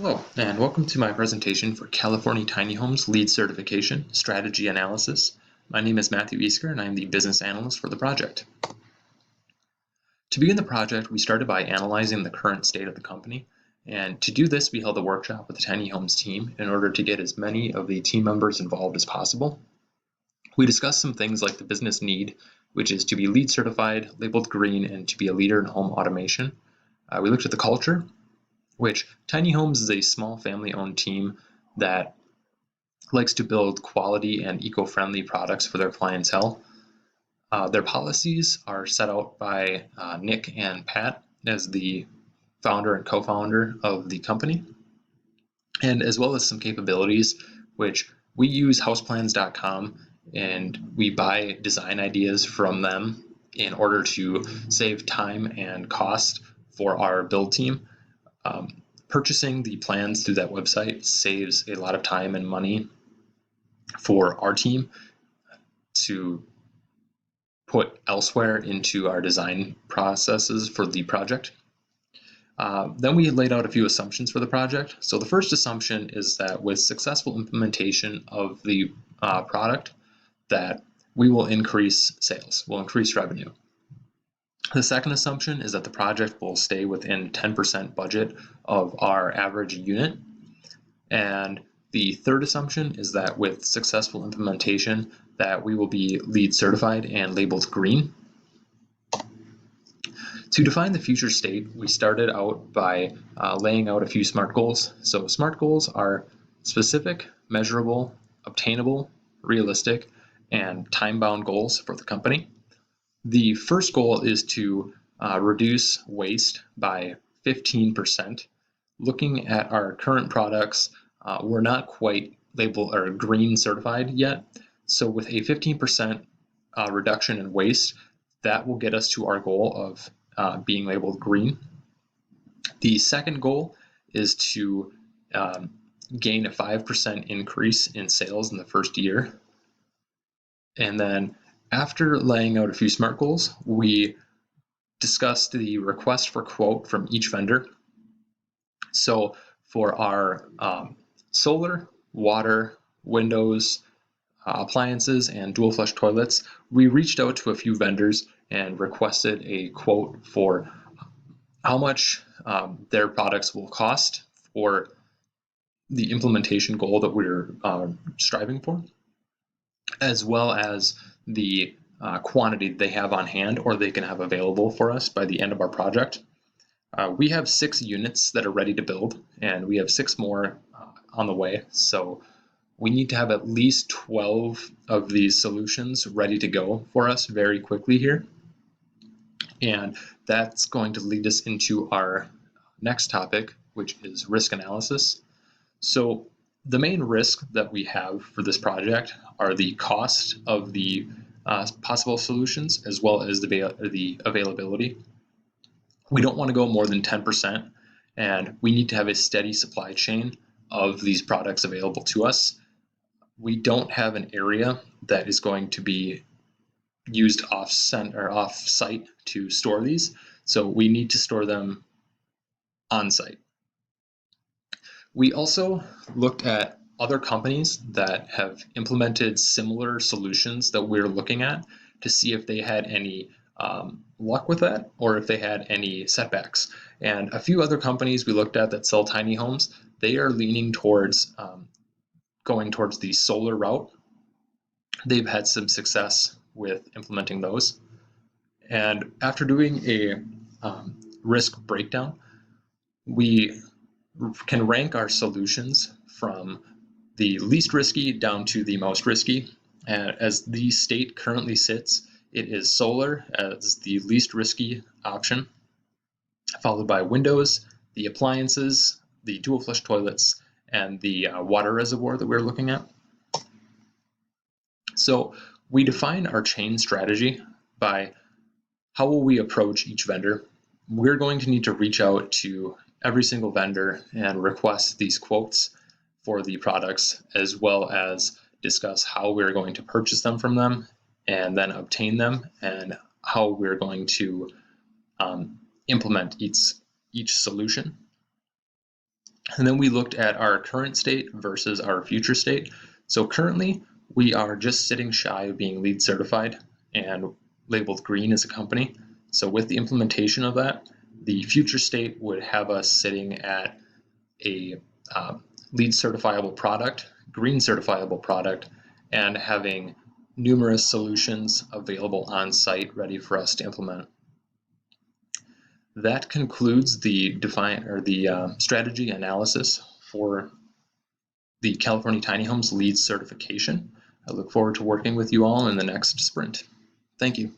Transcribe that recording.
Hello, and welcome to my presentation for California Tiny Homes LEED Certification Strategy Analysis. My name is Matthew Easker, and I'm the business analyst for the project. To begin the project, we started by analyzing the current state of the company, and to do this, we held a workshop with the Tiny Homes team in order to get as many of the team members involved as possible. We discussed some things like the business need, which is to be LEED certified, labeled green, and to be a leader in home automation. We looked at the culture, which Tiny Homes is a small family-owned team that likes to build quality and eco-friendly products for their clientele. Their policies are set out by Nick and Pat as the founder and co-founder of the company, and as well as some capabilities, which we use houseplans.com and we buy design ideas from them in order to save time and cost for our build team. Purchasing the plans through that website saves a lot of time and money for our team to put elsewhere into our design processes for the project. Then we laid out a few assumptions for the project. So the first assumption is that with successful implementation of the product, that we will increase sales, we'll increase revenue. The second assumption is that the project will stay within 10% budget of our average unit. And the third assumption is that with successful implementation, that we will be LEED certified and labeled green. To define the future state, we started out by laying out a few SMART goals. So SMART goals are specific, measurable, obtainable, realistic, and time-bound goals for the company. The first goal is to reduce waste by 15%. Looking at our current products, we're not quite labeled or green certified yet. So with a 15% reduction in waste, that will get us to our goal of being labeled green. The second goal is to gain a 5% increase in sales in the first year. And then after laying out a few SMART goals, we discussed the request for quote from each vendor. So for our solar, water, windows, appliances, and dual flush toilets, we reached out to a few vendors and requested a quote for how much their products will cost for the implementation goal that we're striving for, as well as the quantity they have on hand or they can have available for us by the end of our project. We have 6 units that are ready to build, and we have 6 more on the way. So we need to have at least 12 of these solutions ready to go for us very quickly here. And that's going to lead us into our next topic, which is risk analysis. So the main risk that we have for this project are the cost of the possible solutions as well as the availability. We don't want to go more than 10%, and we need to have a steady supply chain of these products available to us. We don't have an area that is going to be used off-site to store these, so we need to store them on-site. We also looked at other companies that have implemented similar solutions that we're looking at to see if they had any luck with that or if they had any setbacks. And a few other companies we looked at that sell tiny homes, they are leaning towards going towards the solar route. They've had some success with implementing those. And after doing a risk breakdown, we can rank our solutions from the least risky down to the most risky. And as the state currently sits, it is solar as the least risky option, followed by windows, the appliances, the dual flush toilets, and the water reservoir that we're looking at. So we define our chain strategy by how will we approach each vendor. We're going to need to reach out to every single vendor and request these quotes for the products, as well as discuss how we're going to purchase them from them and then obtain them, and how we're going to implement each solution. And then we looked at our current state versus our future state. So currently, we are just sitting shy of being LEED certified and labeled green as a company. So with the implementation of that, the future state would have us sitting at a LEED certifiable product, green certifiable product, and having numerous solutions available on site ready for us to implement. That concludes the strategy analysis for the California Tiny Homes LEED certification. I look forward to working with you all in the next sprint. Thank you.